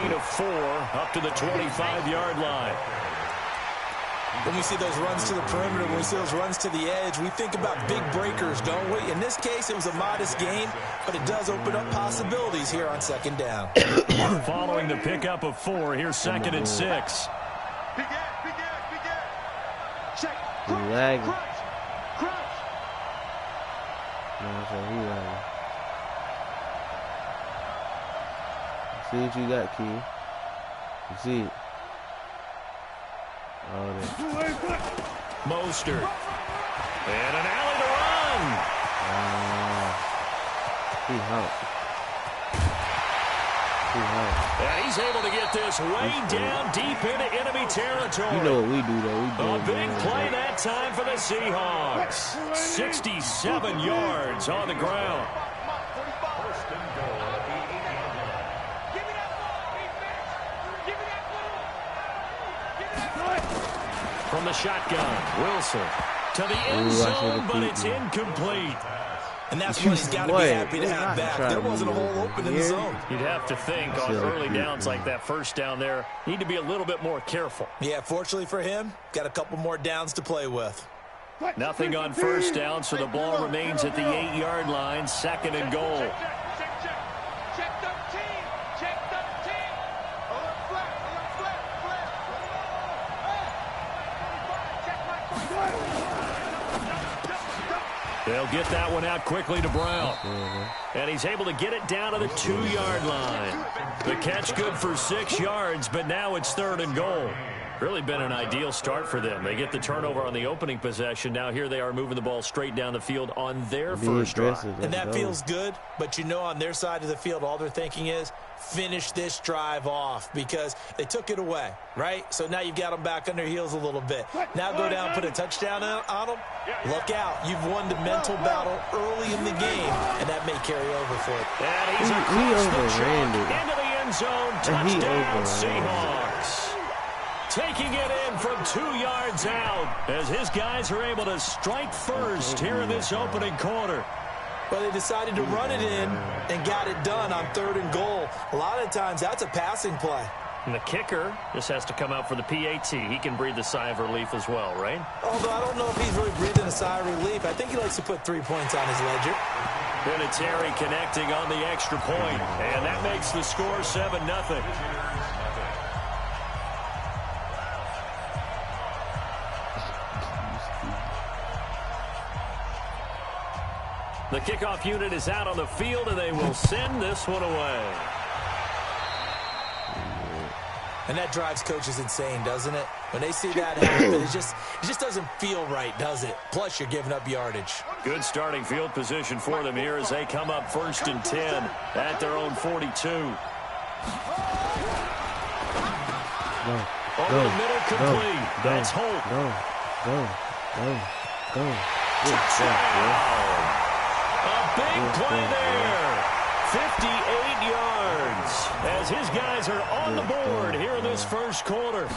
gain of 4 up to the 25-yard line. When we see those runs to the perimeter, when we see those runs to the edge, we think about big breakers, don't we? In this case, it was a modest gain, but it does open up possibilities here on second down. Following the pickup of 4, here's 2nd and 6. He's lagging. No, so he lagging. See what you got, Key. You see it. Oh, Mostert. And an alley to run. He humped. And he's able to get this way down deep into enemy territory. You know what we do, though. A big play that time for the Seahawks. 67 yards on the ground. From the shotgun, Wilson to the end zone, but it's incomplete. And that's what he's got to be happy to have back. There wasn't a hole open in the zone. You'd have to think on early downs like that first down there, need to be a little bit more careful. Yeah, fortunately for him, got a couple more downs to play with. Nothing on first down, so the ball remains at the 8-yard line, 2nd and goal. They'll get that one out quickly to Brown. And he's able to get it down to the 2-yard line. The catch good for 6 yards, but now it's 3rd and goal. Really been an ideal start for them. They get the turnover on the opening possession. Now here they are moving the ball straight down the field on their first drive. And that feels good, but you know on their side of the field, all they're thinking is finish this drive off because they took it away, right? So now you've got them back on their heels a little bit. Now go down, put a touchdown on them. Look out. You've won the mental battle early in the game, and that may carry over for it. And he's across the chalk into the end zone. Touchdown, Seahawks. Taking it in from 2 yards out as his guys are able to strike first here in this opening quarter. Well, they decided to run it in and got it done on 3rd and goal. A lot of times that's a passing play. And the kicker just has to come out for the PAT. He can breathe a sigh of relief as well, right? Although I don't know if he's really breathing a sigh of relief. I think he likes to put 3 points on his ledger. Vinatieri connecting on the extra point, and that makes the score 7-0. The kickoff unit is out on the field, and they will send this one away. And that drives coaches insane, doesn't it? When they see that happen, it just doesn't feel right, does it? Plus, you're giving up yardage. Good starting field position for them here as they come up 1st and 10 at their own 42. Over the middle, complete. That's Holt. Touchdown. A big play there. 58 yards as his guys are on the board here in this first quarter.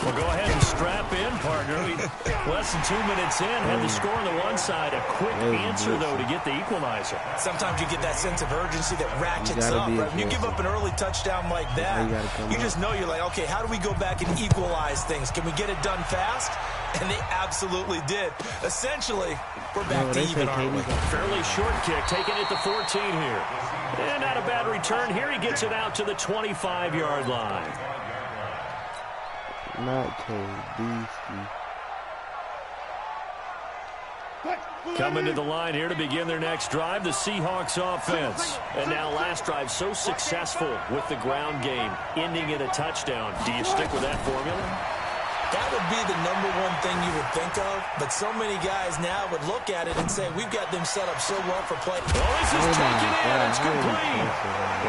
Well, go ahead and strap in, partner. Less than 2 minutes in, had the score on the one side. A quick answer, though, to get the equalizer. Sometimes you get that sense of urgency that ratchets up. Right? When you give up an early touchdown like that, you just know you're like, okay, how do we go back and equalize things? Can we get it done fast? And they absolutely did. Essentially, we're back to even, aren't we? Fairly short kick, taking it to 14 here. And not a bad return here. He gets it out to the 25-yard line. Not KD. Coming to the line here to begin their next drive, the Seahawks offense. And now last drive so successful with the ground game, ending in a touchdown. Do you stick with that formula? That would be the #1 thing you would think of, but so many guys now would look at it and say, we've got them set up so well for play. Oh, this is taken in. It's complete.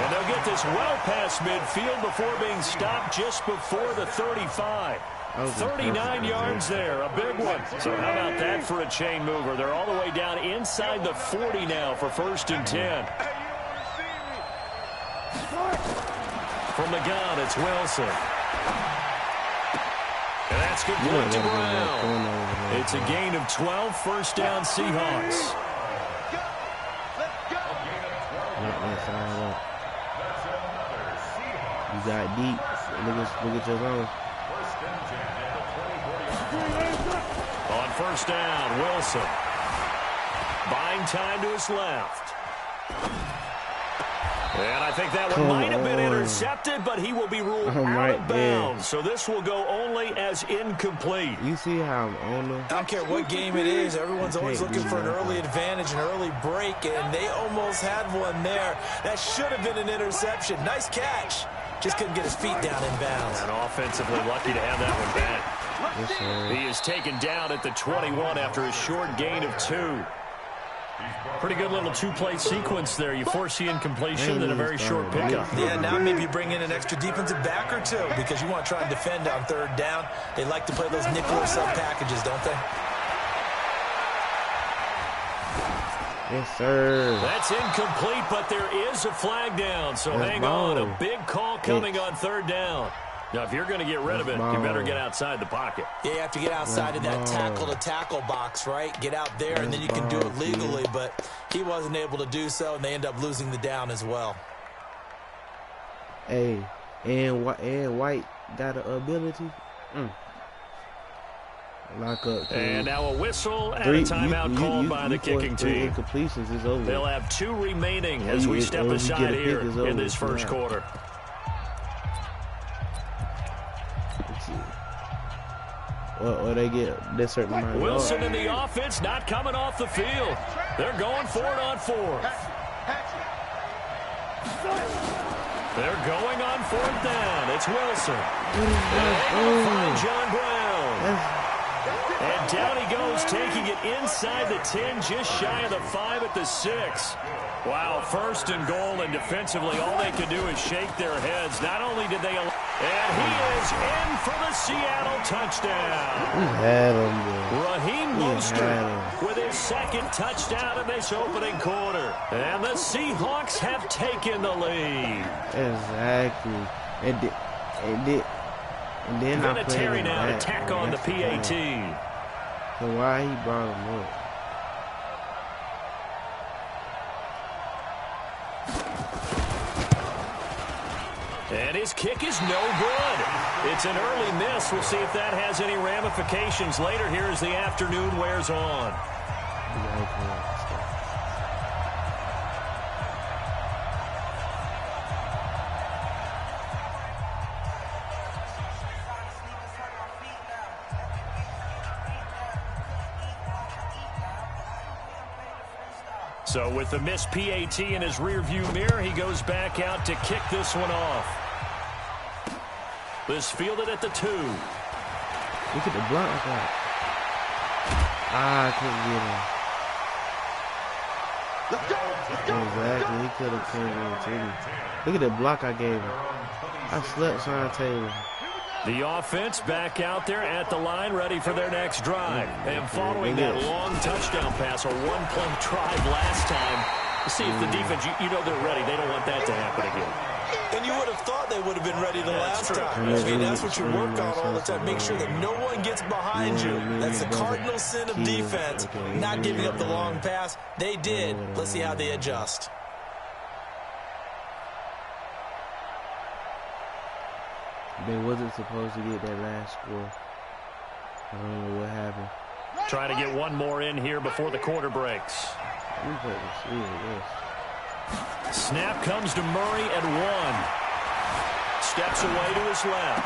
And they'll get this well past midfield before being stopped just before the 35. 39 yards there, a big one. So how about that for a chain mover? They're all the way down inside the 40 now for 1st and 10. From the gun, it's Wilson. And that's good point to Brown. It's a gain of 12, 1st down Seahawks. got deep. Look at your zone. On first down, Wilson. Buying time to his left. And I think that one might have been intercepted, but he will be ruled out of bounds. So this will go only as incomplete. You see how I'm on them? I don't care what game it is. Everyone's always looking for an early advantage, an early break, and they almost had one there. That should have been an interception. Nice catch. Just couldn't get his feet down in bounds. And offensively lucky to have that one back. Yes, sir. He is taken down at the 21 after a short gain of 2. Pretty good little two-play sequence there. You force the incompletion and a very short pickup. Yeah, now maybe you bring in an extra defensive back or two because you want to try and defend on third down. They like to play those nickel or sub packages, don't they? Yes, sir. That's incomplete, but there is a flag down. So hang on. A big call coming on third down. Now, if you're going to get rid of it, you better get outside the pocket. Yeah, you have to get outside of that tackle-to-tackle box, right? Get out there, and then you can do it legally. But he wasn't able to do so, and they end up losing the down as well. Hey, and White got an ability. Lock up. And now a whistle and a timeout called by the kicking team. Incompletions is over. They'll have 2 remaining as we step aside here in this first quarter. Or they get this certain amount of Wilson in the offense not coming off the field. They're going for it on 4th. They're going on 4th down. It's Wilson. Find John Brown. And down he goes, taking it inside the 10, just shy of the 5 at the 6. Wow, 1st and goal, and defensively all they can do is shake their heads. Not only did they... And he is in for the Seattle touchdown. Raheem Mostert with his 2nd touchdown in this opening quarter. And the Seahawks have taken the lead. Exactly. And then Vinatieri now to tack on the PAT. So why he brought him up? And his kick is no good. It's an early miss. We'll see if that has any ramifications later here as the afternoon wears on. So with the missed PAT in his rearview mirror, he goes back out to kick this one off. This fielded at the 2. Look at the block I got. I couldn't get him. Exactly, he could have came in too. Look at the block I gave him. I slept Sean Taylor. The offense back out there at the line, ready for their next drive. And following that long touchdown pass, a one-play drive last time, see if the defense, you know they're ready. They don't want that to happen again. And you would have thought they would have been ready the last time. I mean, that's what you work on all the time. Make sure that no one gets behind you. That's the cardinal sin of defense, not giving up the long pass. They did. Let's see how they adjust. They wasn't supposed to get that last score. I don't know what happened. Trying to get one more in here before the quarter breaks. Snap comes to Murray at 1. Steps away to his left.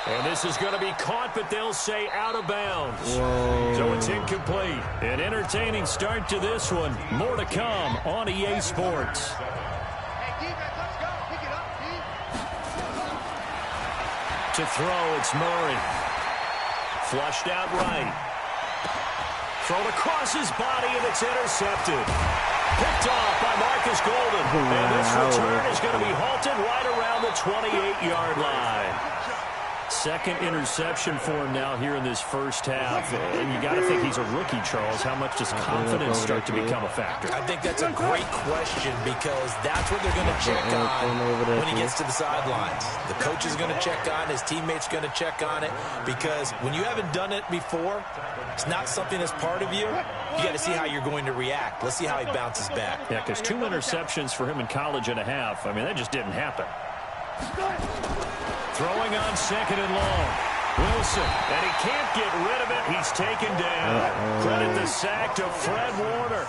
And this is going to be caught, but they'll say out of bounds. Whoa. So it's incomplete. An entertaining start to this one. More to come on EA Sports. To throw, it's Murray. Flushed out right. Thrown across his body, and it's intercepted. Picked off by Marcus Golden. And this return is going to be halted right around the 28-yard line. Second interception for him now here in this first half. And you got to think he's a rookie, Charles. How much does confidence start to become a factor? I think that's a great question because that's what they're going to check on when he gets to the sidelines. The coach is going to check on it. His teammates are going to check on it because when you haven't done it before, it's not something that's part of you. You got to see how you're going to react. Let's see how he bounces back. Yeah, because 2 interceptions for him in college and a half. I mean, that just didn't happen. Throwing on 2nd and long. Wilson, and he can't get rid of it. He's taken down. Credit the sack to Fred Warner.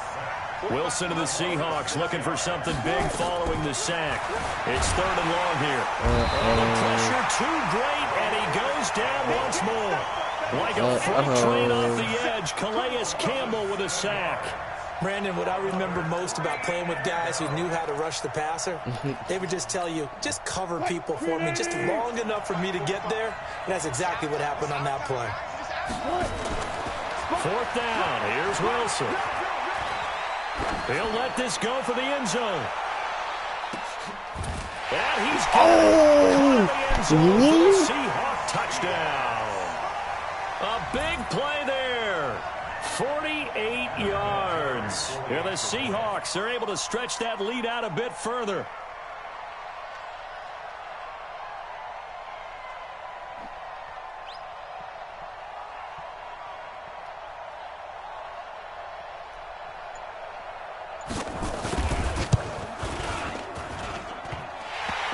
Wilson to the Seahawks looking for something big following the sack. It's 3rd and long here. The pressure too great, and he goes down once more. Like a freight train off the edge, Calais Campbell with a sack. Brandon, what I remember most about playing with guys who knew how to rush the passer, they would just tell you, just cover people for me just long enough for me to get there. And that's exactly what happened on that play. 4th down. Here's Wilson. He'll let this go for the end zone. And he's got the end zone for the Seahawk touchdown. A big play there. 48 yards. Here the Seahawks are able to stretch that lead out a bit further.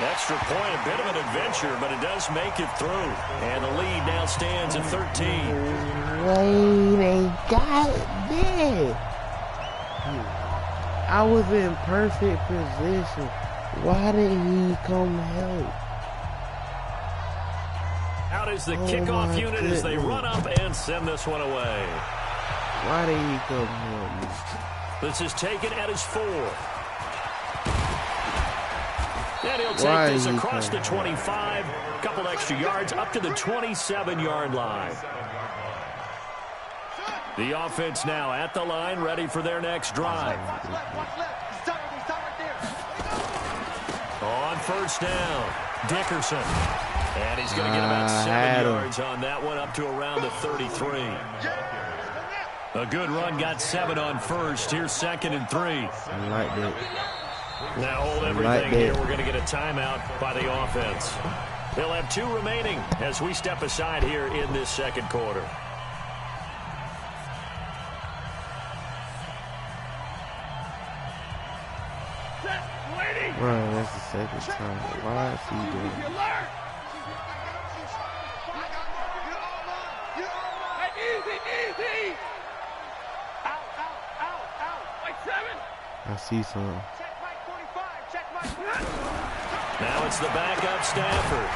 Extra point, a bit of an adventure, but it does make it through. And the lead now stands at 13. Wait, they got me. I was in perfect position. Why didn't he come help? Out is the kickoff unit as they run up and send this one away. Why didn't he come help me? This is taken at his 4. And he'll take this across the 25, a couple extra yards up to the 27-yard line. The offense now at the line, ready for their next drive. On 1st down, Dickerson. And he's going to get about 7 yards on that one, up to around the 33. A good run, got 7 on 1st. Here's 2nd and 3. I like that. Now hold everything here. We're going to get a timeout by the offense. They'll have 2 remaining as we step aside here in this 2nd quarter. Bro, that's the 2nd time. Why is he doing it? I see some. Now it's the backup Stafford.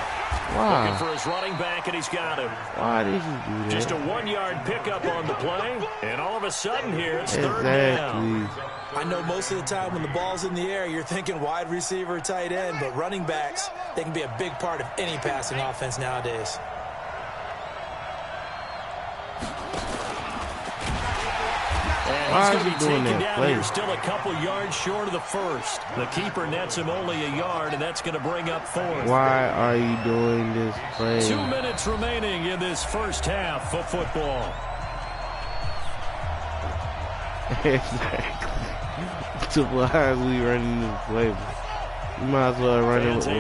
Wow. Looking for his running back, and he's got him. Why did you do that? Just a 1-yard pickup on the play, and all of a sudden here, it's 3rd down. I know most of the time when the ball's in the air, you're thinking wide receiver, tight end, but running backs, they can be a big part of any passing offense nowadays. And he's going to be taken down here, still a couple yards short of the 1st. The keeper nets him only a yard, and that's going to bring up 4th. Why are you doing this play? 2 minutes remaining in this first half of football. Exactly. So why is we running this play? You might as well run it. I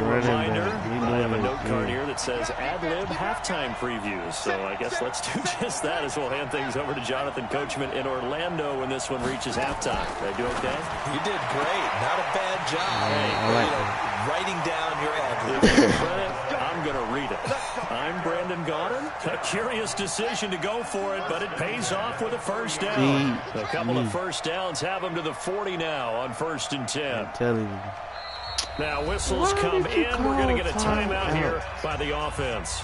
have a note card here that says ad-lib halftime previews. So I guess let's do just that as we'll hand things over to Jonathan Coachman in Orlando when this one reaches halftime. Did I do okay? You did great. Not a bad job. I like writing down your ad-lib. I'm going to read it. I'm Brandon Gaudin. A curious decision to go for it, but it pays off with a 1st down. A couple of 1st downs have him to the 40 now on 1st and 10. I'm telling you. Now whistles come in. We're going to get a timeout here by the offense.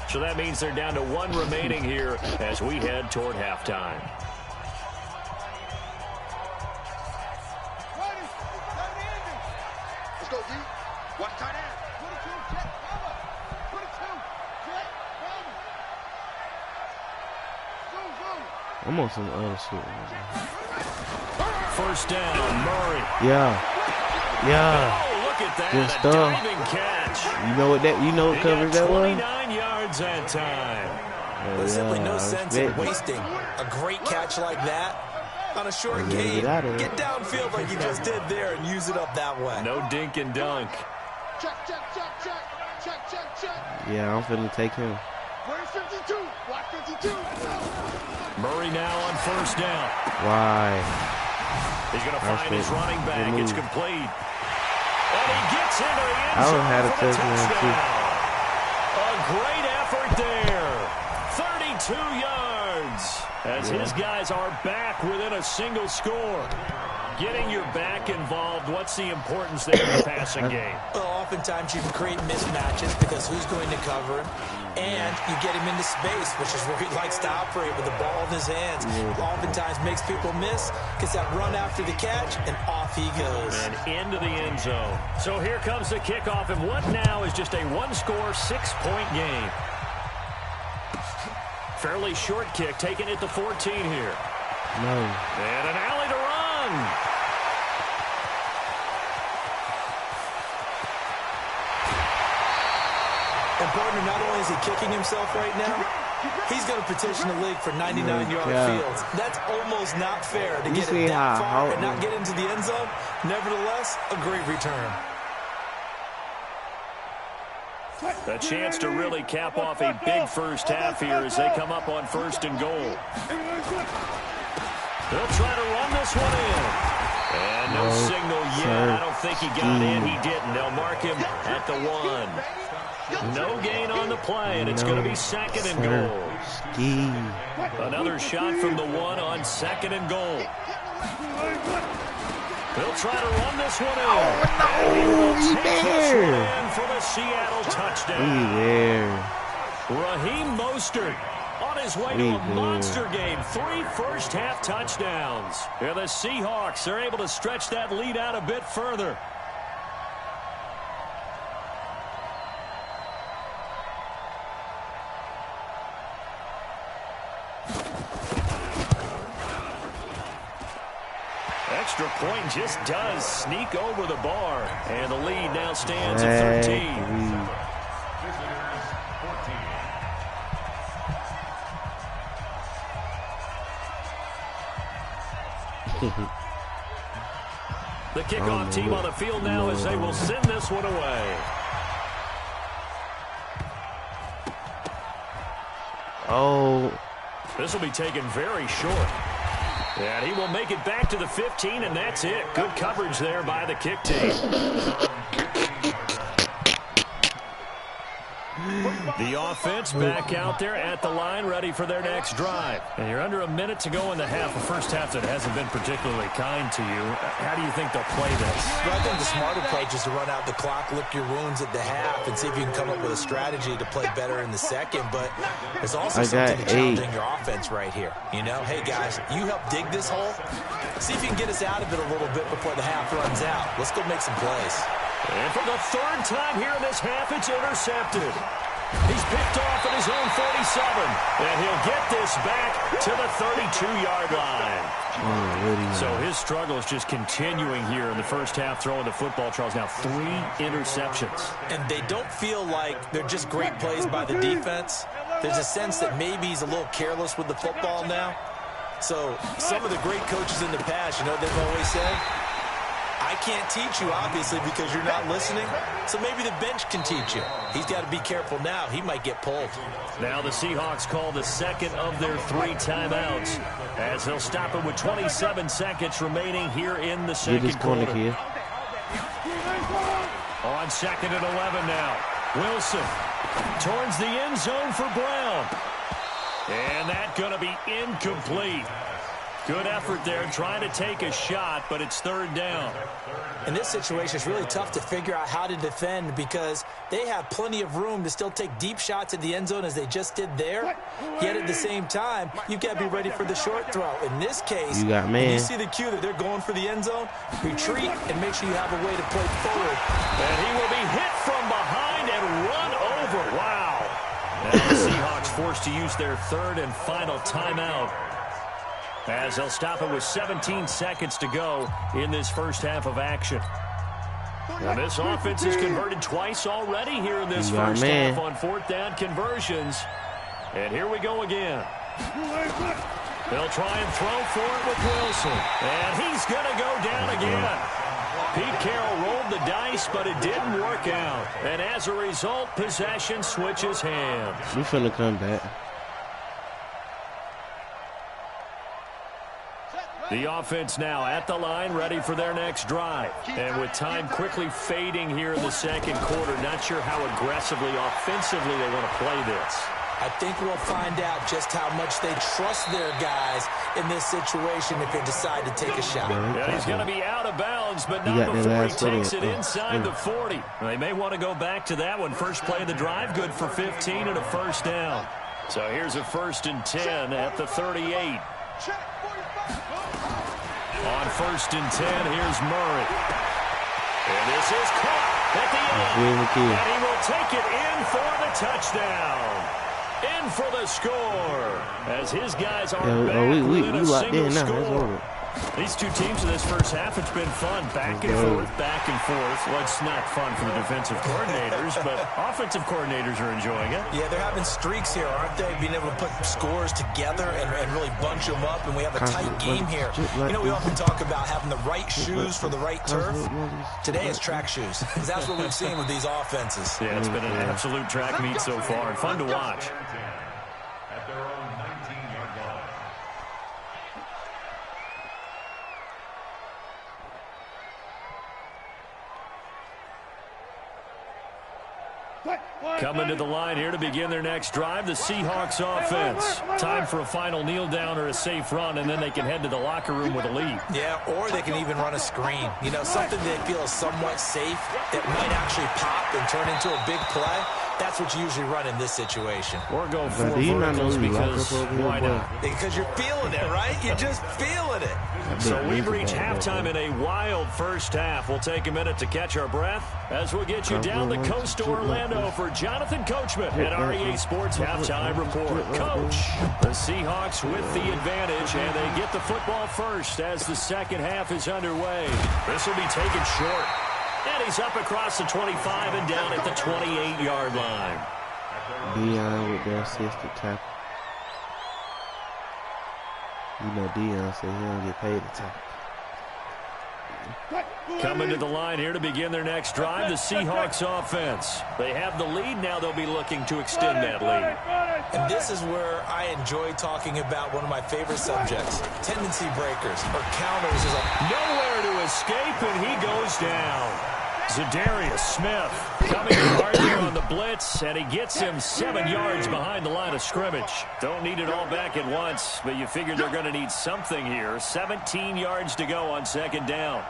So that means they're down to 1 remaining here as we head toward halftime. Let's go, D. Watch tight end. I'm on some other shit. 1st down, Murray. Yeah. Oh, look at that. Good a stuff. diving catch. You know what coverage that was? 29 yards that time. There's simply no sense in wasting a great catch like that on a short game. Get downfield like you just did there and use it up that way. No dink and dunk. Check. Yeah, I'm finna take him. Where's 52? Watch 52. Murray now on 1st down. Why? He's going to find his running back. It's complete. And he gets into the end I would zone have had a for the touchdown, too. touchdown. A great effort there. 32 yards. As his guys are back within a single score. Getting your back involved, what's the importance there in the passing game? Well, oftentimes you can create mismatches because who's going to cover him, and you get him into space, which is where he likes to operate with the ball in his hands. Oftentimes makes people miss, gets that run after the catch, and off he goes. And into the end zone. So here comes the kickoff, and what now is just a one-score, 6-point game. Fairly short kick, taking it to 14 here. No. And an alley to run. And partner, not only is he kicking himself right now, he's going to petition the league for 99-yard fields. That's almost not fair to get it that far and not get into the end zone. Nevertheless, a great return. A chance to really cap off a big first half here as they come up on 1st and goal. They'll try to run this one in. And no signal yet. I don't think he got in. He didn't. They'll mark him at the 1. No gain on the play, and it's going to be 2nd and goal. Another shot from the 1 on 2nd and goal. They'll try to run this one in. Oh, no, he's there. For the Seattle touchdown. He's there. Raheem Mostert on his way to a monster game. 3 first-half touchdowns. And the Seahawks are able to stretch that lead out a bit further. Extra point just does sneak over the bar. And the lead now stands at 13. The kickoff team on the field now as they will send this one away. Oh. This will be taken very short. And he will make it back to the 15, and that's it. Good coverage there by the kick team. The offense back out there at the line, ready for their next drive. And you're under a minute to go in the half, a first half that hasn't been particularly kind to you. How do you think they'll play this? Well, I think the smart approach is to run out the clock, lick your wounds at the half, and see if you can come up with a strategy to play better in the second. But there's also something to challenging your offense right here. You know, hey, guys, you help dig this hole. See if you can get us out of it a little bit before the half runs out. Let's go make some plays. And for the 3rd time here in this half, it's intercepted. He's picked off at his own 47. And he'll get this back to the 32-yard line. So his struggle is just continuing here in the first half, throwing the football. Charles, now 3 interceptions. And they don't feel like they're just great plays by the defense. There's a sense that maybe he's a little careless with the football now. So some of the great coaches in the past, you know what they've always said? I can't teach you, obviously, because you're not listening. So maybe the bench can teach you. He's got to be careful now. He might get pulled. Now the Seahawks call the 2nd of their 3 timeouts as they'll stop it with 27 seconds remaining here in the second quarter. On 2nd and 11 now. Wilson towards the end zone for Brown. And that's going to be incomplete. Good effort there, trying to take a shot, but it's 3rd down. In this situation, it's really tough to figure out how to defend because they have plenty of room to still take deep shots at the end zone as they just did there. Yet at the same time, you've got to be ready for the short throw. In this case, when you see the cue that they're going for the end zone, retreat and make sure you have a way to play forward. And he will be hit from behind and run over. Wow. Now the Seahawks forced to use their 3rd and final timeout, as they'll stop it with 17 seconds to go in this first half of action. And this offense has converted twice already here in this first half on 4th down conversions. And here we go again. They'll try and throw for it with Wilson. And he's going to go down again. Pete Carroll rolled the dice, but it didn't work out. And as a result, possession switches hands. We're finna come back. The offense now at the line, ready for their next drive. And with time quickly fading here in the second quarter, not sure how aggressively, offensively they want to play this. I think we'll find out just how much they trust their guys in this situation if they decide to take a shot. Yeah, he's going to be out of bounds, but not before he takes it inside the 40. They may want to go back to that one. First play of the drive, good for 15 and a first down. So here's a 1st and 10 at the 38. On 1st and 10, here's Murray. And this is caught at the end. And he will take it in for the touchdown. In for the score. As his guys are back within a single score. These two teams in this first half, it's been fun. Back and forth, back and forth. Well, it's not fun for the defensive coordinators, but offensive coordinators are enjoying it. Yeah, they're having streaks here, aren't they? Being able to put scores together and really bunch them up, and we have a tight game here. You know, we often talk about having the right shoes for the right turf. Today it's track shoes, because that's what we've seen with these offenses. Yeah, it's been an absolute track meet so far, and fun to watch. Coming to the line here to begin their next drive, the Seahawks offense. Time for a final kneel down or a safe run, and then they can head to the locker room with a lead. Yeah, or they can even run a screen. You know, something they feel is somewhat safe that might actually pop and turn into a big play. That's what you usually run in this situation. Or go for verticals because why not? Because you're feeling it, right? You're just feeling it. So we've reached halftime in a wild first half. We'll take a minute to catch our breath as we'll get you down the coast to Orlando for Jonathan Coachman at REA Sports Halftime Report. Coach, the Seahawks with the advantage, and they get the football first as the second half is underway. This will be taken short. And he's up across the 25 and down at the 28-yard line. Deion with the assisted tackle. You know Deion said he don't get paid to tackle. Coming to the line here to begin their next drive, the Seahawks offense. They have the lead. Now they'll be looking to extend that lead. And this is where I enjoy talking about one of my favorite subjects, tendency breakers or counters. Nowhere to escape, and he goes down. Za'Darius Smith coming hard here on the blitz, and he gets him 7 yards behind the line of scrimmage. Don't need it all back at once, but you figure they're going to need something here. 17 yards to go on second down.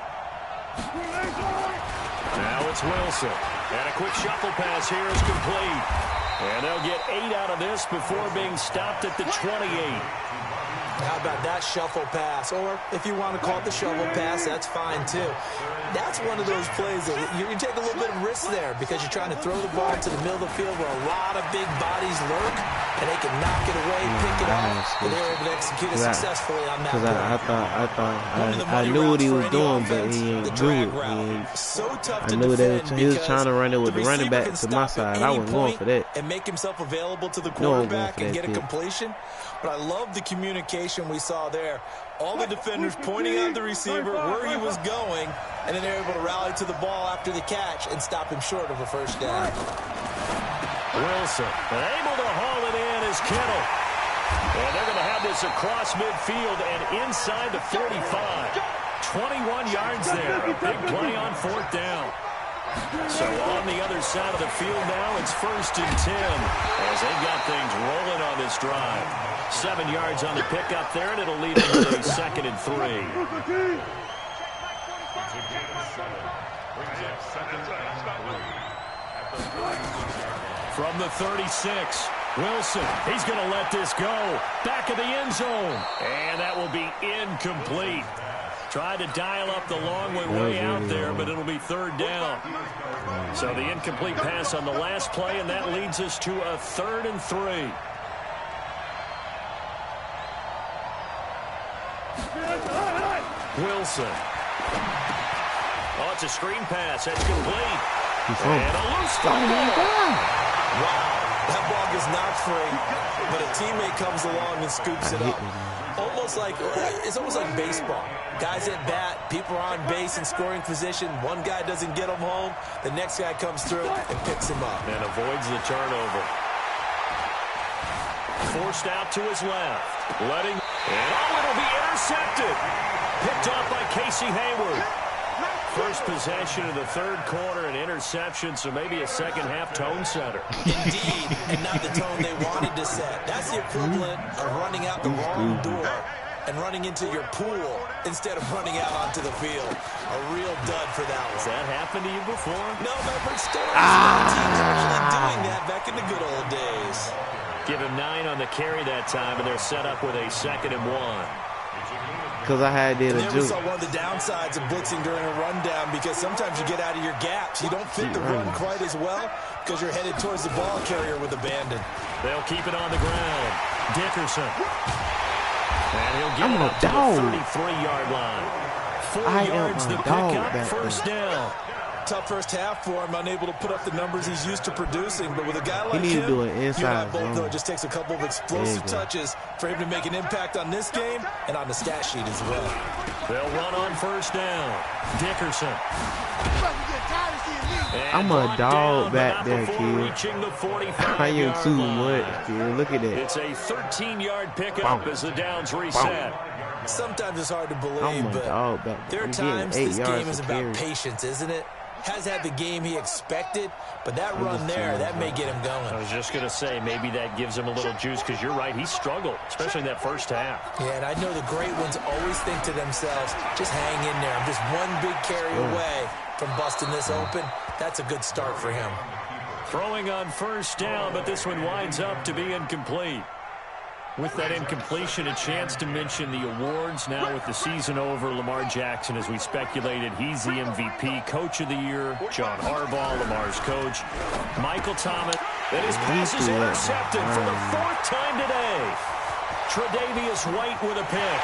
Now it's Wilson. And a quick shuffle pass here is complete. And they'll get 8 out of this before being stopped at the 28. How about that shuffle pass? Or if you want to call it the shovel pass, that's fine too. That's one of those plays that you can take a little bit of risk there because you're trying to throw the ball to the middle of the field where a lot of big bodies lurk, and they can knock it away, pick it off, and they were able to execute it successfully on that play. I knew what he was doing, but he ain't do it. I knew he was trying to run it with the running back to my side. I wasn't going for that. And make himself available to the quarterback and get a completion. But I love the communication we saw there. All the defenders pointing out the receiver where he was going, and then they're able to rally to the ball after the catch and stop him short of a first down. Wilson able to haul it in is Kittle. And they're going to have this across midfield and inside the 45. 21 yards there. A big play on fourth down. So on the other side of the field now, it's 1st and 10 as they've got things rolling on this drive. 7 yards on the pickup there, and it'll lead them to a 2nd and 3. From the 36, Wilson, he's going to let this go. Back of the end zone, and that will be incomplete. Tried to dial up the long way out there, but it'll be 3rd down. So the incomplete pass on the last play, and that leads us to a 3rd and 3. Wilson. Oh, it's a screen pass. That's complete. And a loose ball. Wow. That ball gets knocked free, but a teammate comes along and scoops it up. It's almost like baseball. Guys at bat, people are on base in scoring position. One guy doesn't get him home. The next guy comes through and picks him up. And avoids the turnover. Forced out to his left. it'll be intercepted. Picked off by Casey Hayward. First possession of the third quarter, an interception, so maybe a second-half tone setter. Indeed, and not the tone they wanted to set. That's the equivalent of running out the wrong door and running into your pool instead of running out onto the field. A real dud for that one. Has that happened to you before? No, I've heard stories about teams actually doing that back in the good old days. Give him 9 on the carry that time, and they're set up with a 2nd and 1. Because I had did a There we juke. saw one of the downsides of blitzing during a rundown because sometimes you get out of your gaps. You don't fit the run quite as well because you're headed towards the ball carrier with abandon. They'll keep it on the ground. Dickerson. And he'll get I'm it a up to dog. the 33-yard line. 4 I am yards a the dog pickup, back first down. Tough first half for him, unable to put up the numbers he's used to producing. But with a guy like need to him, do an you and I inside both know zone. it just takes a couple of explosive There you go. touches for him to make an impact on this game and on the stat sheet as well. They'll run on first down. Dickerson. And I'm a brought dog down, but back not there, before kid. reaching the 45-yard I am too line. much, kid. Look at that. It's a 13-yard pickup Boom. as the downs reset. Sometimes it's hard to believe, I'm a but dog back there there. are I'm getting times 8 this yards game is a about carry. patience, isn't it? Has had the game he expected, but that I'm run just there, saying, that may get him I going. was just going to say, maybe that gives him a little juice because you're right, he struggled, especially in that first half. Yeah, and I know the great ones always think to themselves, just hang in there. I'm just one big carry away from busting this open. That's a good start for him. Throwing on first down, but this one winds up to be incomplete. With that incompletion, a chance to mention the awards. Now with the season over, Lamar Jackson, as we speculated, he's the MVP, Coach of the Year. John Harbaugh, Lamar's coach. Michael Thomas, and his pass is intercepted for the 4th time today. Tre'Davious White with a pick.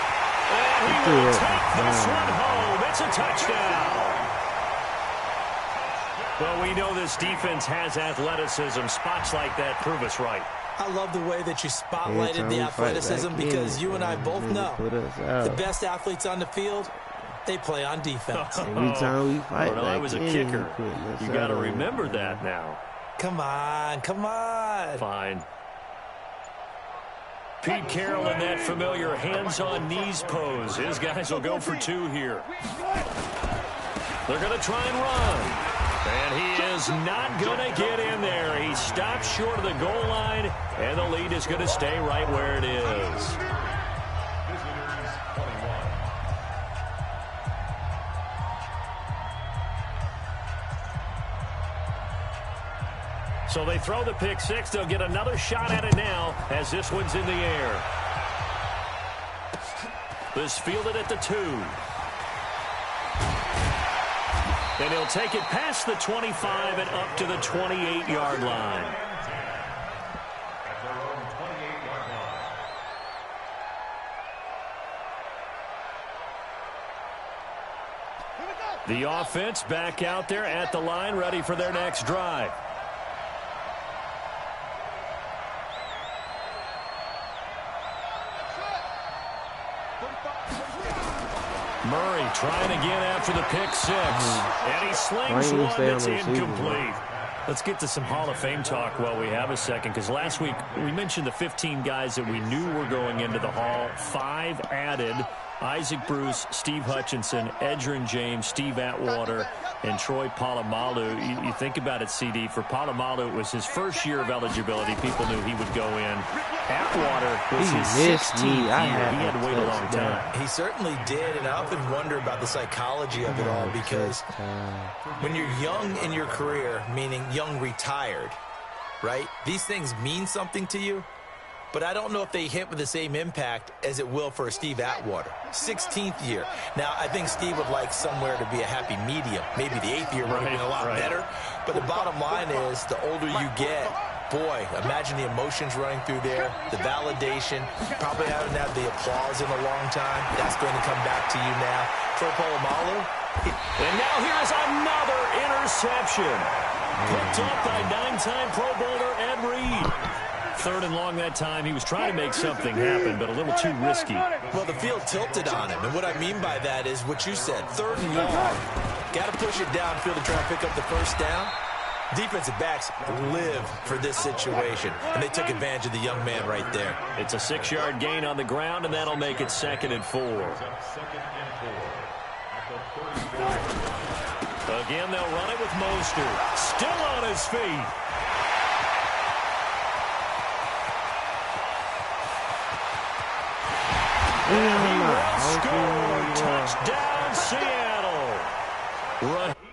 And he will take this one home. It's a touchdown. Well, we know this defense has athleticism. Spots like that prove us right. I love the way that you spotlighted the athleticism because you and I both know the best athletes on the field, they play on defense. Every time we fight, When I was a kicker, you got to remember that now. Come on, come on. Fine. Pete Carroll in that familiar hands-on knees pose. His guys will go for 2 here. They're going to try and run. And he is not going to get in there. He stops short of the goal line, and the lead is going to stay right where it is. So they throw the pick six. They'll get another shot at it now as this one's in the air. This fielded at the 2. And he'll take it past the 25 and up to the 28-yard line. The offense back out there at the line, ready for their next drive. Murray trying again after the pick 6. And he slings one that's incomplete. Let's get to some Hall of Fame talk while we have a second, because last week we mentioned the 15 guys that we knew were going into the Hall. 5 added: Isaac Bruce, Steve Hutchinson, Edgerrin James, Steve Atwater, and Troy Polamalu. You think about it, CD. For Polamalu, it was his first year of eligibility. People knew he would go in. Atwater was his 16th year. He had to wait a long time. He certainly did, and I often wonder about the psychology of it all, because when you're young in your career, meaning young retired, right, these things mean something to you. But I don't know if they hit with the same impact as it will for a Steve Atwater. 16th year. Now, I think Steve would like somewhere to be a happy medium. Maybe the 8th year would have been a lot better. But the bottom line is, the older you get, boy, imagine the emotions running through there, the validation. Probably haven't had the applause in a long time. That's going to come back to you now. Troy Polamalu. And now here's another interception. Picked up by 9-time Pro Bowler Ed Reed. 3rd and long that time. He was trying to make something happen, but a little too risky. Well, the field tilted on him, and what I mean by that is what you said. 3rd and long. Got to push it downfield to try and pick up the first down. Defensive backs live for this situation, and they took advantage of the young man right there. It's a 6-yard gain on the ground, and that'll make it 2nd and 4. Again, they'll run it with Mostert. Still on his feet. He will score. Touchdown, Seattle. Run.